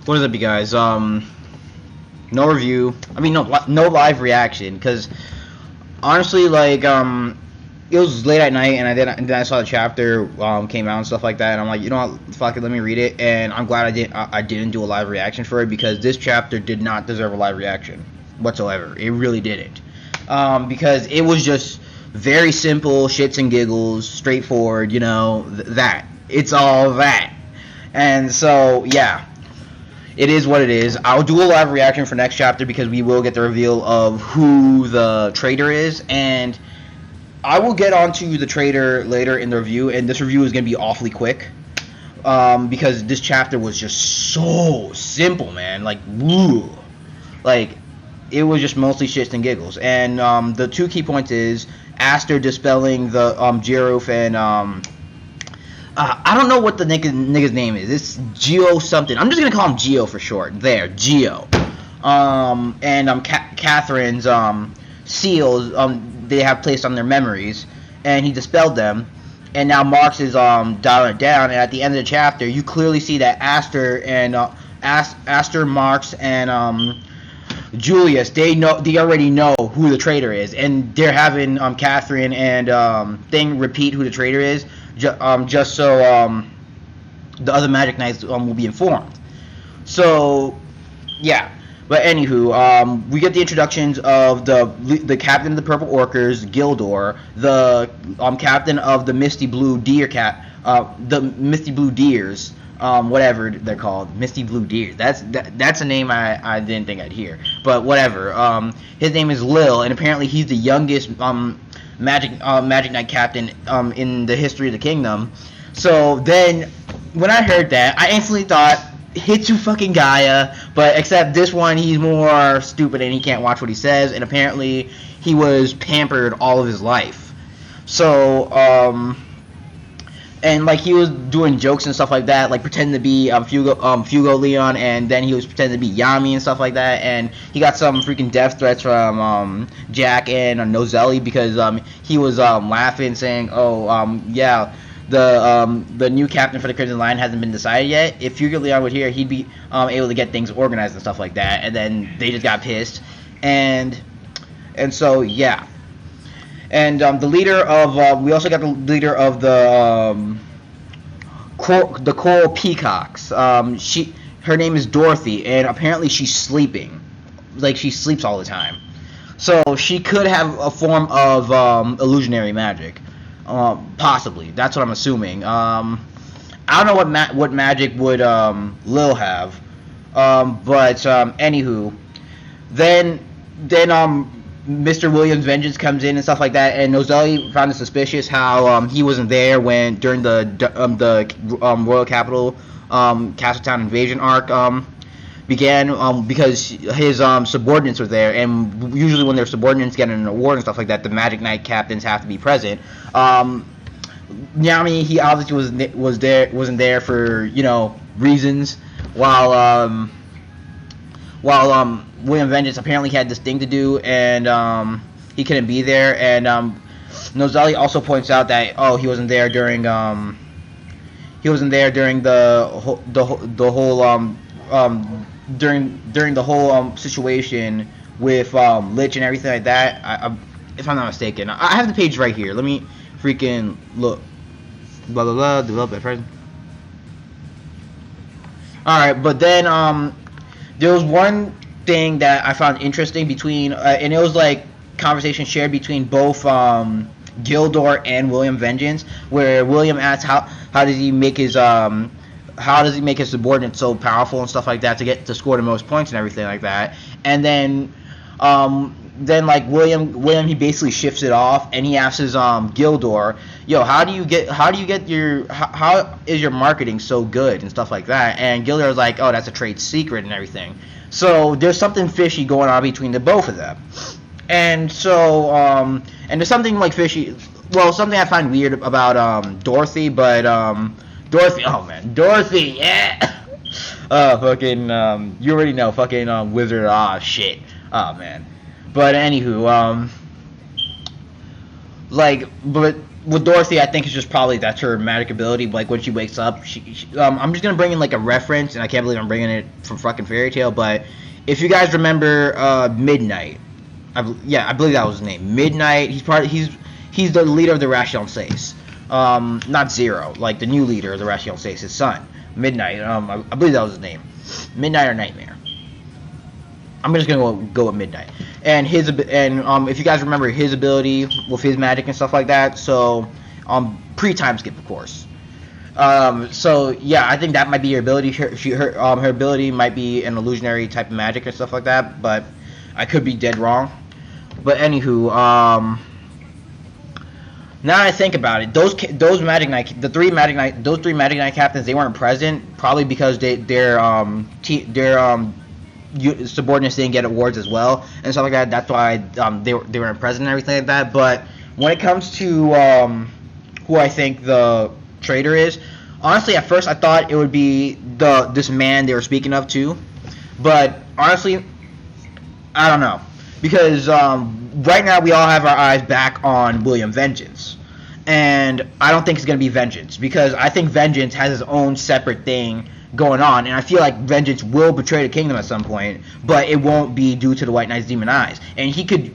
What is up, you guys? No review. I mean, no live reaction, because honestly, like, it was late at night, and then I saw the chapter came out and stuff like that, and I'm like, you know what, fuck it, let me read it, and I'm glad I didn't do a live reaction for it, because this chapter did not deserve a live reaction whatsoever. It really didn't, because it was just very simple, shits and giggles, straightforward, you know, that. It's all that. And so, yeah. It is what it is. I'll do a live reaction for next chapter because we will get the reveal of who the traitor is, and I will get onto the traitor later in the review, and this review is going to be awfully quick because this chapter was just so simple, man. Like, woo. Like, it was just mostly shits and giggles. And the two key points is Asta dispelling the Jiroof and I don't know what the nigga's name is. It's Geo something. I'm just gonna call him Geo for short. There, Geo. And Catherine's seals they have placed on their memories, and he dispelled them. And now Marx is dialing it down. And at the end of the chapter, you clearly see that Aster, Marx, and Julius, they already know who the traitor is, and they're having Catherine and Thing repeat who the traitor is. Just so the other Magic Knights will be informed. So, yeah. But anywho, we get the introductions of the captain of the Purple Orcas, Gildor, the captain of the Misty Blue Deer the Misty Blue Deers, whatever they're called, Misty Blue Deers. That's a name I didn't think I'd hear, but whatever. His name is Lil, and apparently he's the youngest Magicknight Captain in the history of the kingdom. So then, when I heard that, I instantly thought, Hitsu fucking Gaia, but except this one, he's more stupid and he can't watch what he says, and apparently he was pampered all of his life. So, and like he was doing jokes and stuff like that, like pretending to be Fugo Leon, and then he was pretending to be Yami and stuff like that, and he got some freaking death threats from Jack and Nozelli because he was laughing, saying, "Oh, yeah, the new captain for the Crimson Line hasn't been decided yet. If Fugo Leon would here, he'd be able to get things organized and stuff like that." And then they just got pissed, and so yeah. And the leader of we also got the leader of the Coral Peacocks. Her name is Dorothy, and apparently she's sleeping, like she sleeps all the time. So she could have a form of illusionary magic, possibly. That's what I'm assuming. I don't know what magic would Lil have, but anywho, then Mr. Williams' vengeance comes in and stuff like that, and Nozelli found it suspicious how he wasn't there during the Royal Capital Castletown invasion arc began, because his subordinates were there, and usually when their subordinates get an award and stuff like that, the Magicknight Captains have to be present. Yami, he obviously wasn't there for, you know, reasons, while William Vengeance apparently had this thing to do, and he couldn't be there. And Nozelli also points out that he wasn't there during the whole situation with Lich and everything like that. If I'm not mistaken, I have the page right here. Let me freaking look. Blah blah blah. Develop at present. All right, but then there was one thing that I found interesting between, and it was like conversation shared between both Gildor and William Vengeance, where William asks how does he make his subordinates so powerful and stuff like that to score the most points and everything like that, and then like William he basically shifts it off, and he asks Gildor, yo, how is your marketing so good and stuff like that, and Gildor's like, oh, that's a trade secret and everything. So there's something fishy going on between the both of them, and so and there's something like fishy. Well, something I find weird about Dorothy, but Dorothy, oh man, Dorothy, yeah, fucking you already know, fucking Wizard, shit, oh man. But anywho, like, but with Dorothy, I think it's just probably that's her magic ability. Like when she wakes up, I'm just gonna bring in like a reference, and I can't believe I'm bringing it from fucking Fairy Tail. But if you guys remember Midnight, I believe that was his name. Midnight. He's the leader of the Rational Seis. Not Zero, like the new leader of the Rational Seis, his son, Midnight. I believe that was his name, Midnight or Nightmare. I'm just gonna go with Midnight. And if you guys remember his ability with his magic and stuff like that, so pre-time skip, of course. So yeah, I think that might be her ability. Her ability might be an illusionary type of magic and stuff like that, but I could be dead wrong. But anywho, now that I think about it, those Magicknight, three Magicknight Captains, they weren't present, probably because their subordinates didn't get awards as well and stuff like that. That's why they weren't present and everything like that. But when it comes to who I think the traitor is, honestly, at first I thought it would be this man they were speaking of too. But honestly, I don't know, because right now we all have our eyes back on William Vengeance, and I don't think it's gonna be Vengeance, because I think Vengeance has his own separate thing going on, and I feel like Vengeance will betray the kingdom at some point, but it won't be due to the White Knight's demon eyes. And he could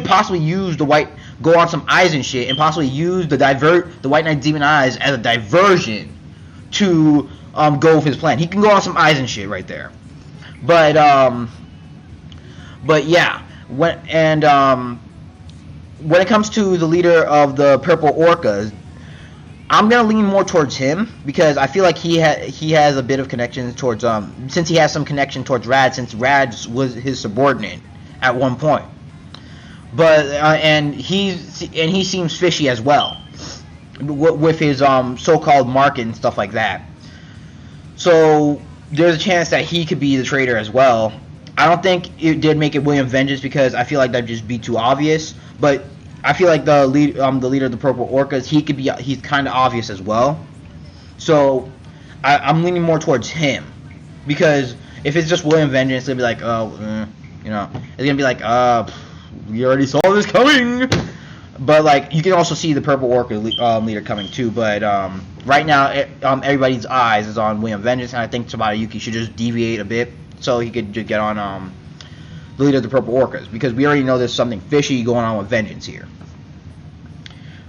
possibly use go on some eyes and shit, and possibly use the White Knight's demon eyes as a diversion to go with his plan. He can go on some eyes and shit right there. But yeah, when it comes to the leader of the Purple Orcas, I'm gonna lean more towards him, because I feel like he has a bit of connection towards since he has some connection towards Rad, since Rad was his subordinate at one point. But and he seems fishy as well with his so-called market and stuff like that. So there's a chance that he could be the traitor as well. I don't think it did make it William Vengeance, because I feel like that'd just be too obvious. But I feel like the leader of the Purple Orcas, he's kind of obvious as well. So I'm leaning more towards him, because if it's just William Vengeance, it'll be like, it's gonna be like, we already saw this coming. But like, you can also see the Purple Orca leader coming too. But right now, everybody's eyes is on William Vengeance, and I think Tabayuki should just deviate a bit so he could just get on the leader of the Purple Orcas, because we already know there's something fishy going on with Vengeance here.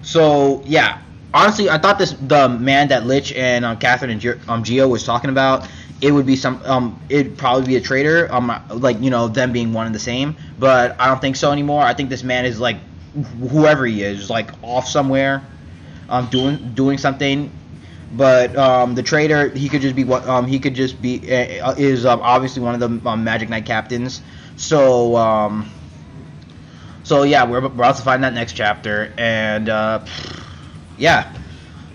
So yeah, honestly, I thought the man that Lich and Catherine and Geo was talking about, it would be it'd probably be a traitor, like, them being one and the same. But I don't think so anymore. I think this man is like, whoever he is, like off somewhere, doing something. But the traitor, he could just be is obviously one of the Magicknight Captains. So yeah, we're about to find that next chapter, and yeah.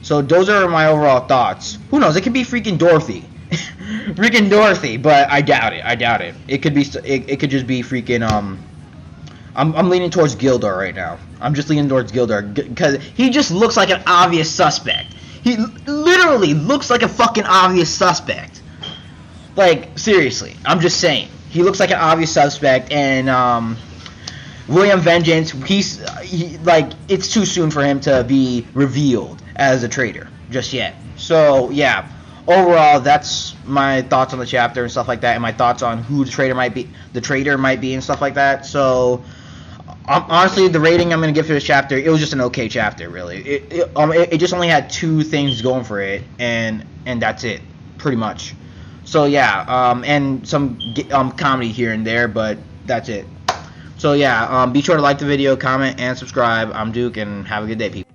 So those are my overall thoughts. Who knows? It could be freaking Dorothy, freaking Dorothy, but I doubt it. It could be. It could just be freaking. I'm leaning towards Gildor right now. I'm just leaning towards Gildor because he just looks like an obvious suspect. He literally looks like a fucking obvious suspect. Like, seriously, I'm just saying. He looks like an obvious suspect, and William Vengeance, it's too soon for him to be revealed as a traitor just yet. So yeah, overall, that's my thoughts on the chapter and stuff like that, and my thoughts on who the traitor might be, and stuff like that. So honestly, the rating I'm gonna give for this chapter, it was just an okay chapter, really. It just only had two things going for it, and that's it, pretty much. So yeah, and some comedy here and there, but that's it. So yeah, be sure to like the video, comment, and subscribe. I'm Duke, and have a good day, people.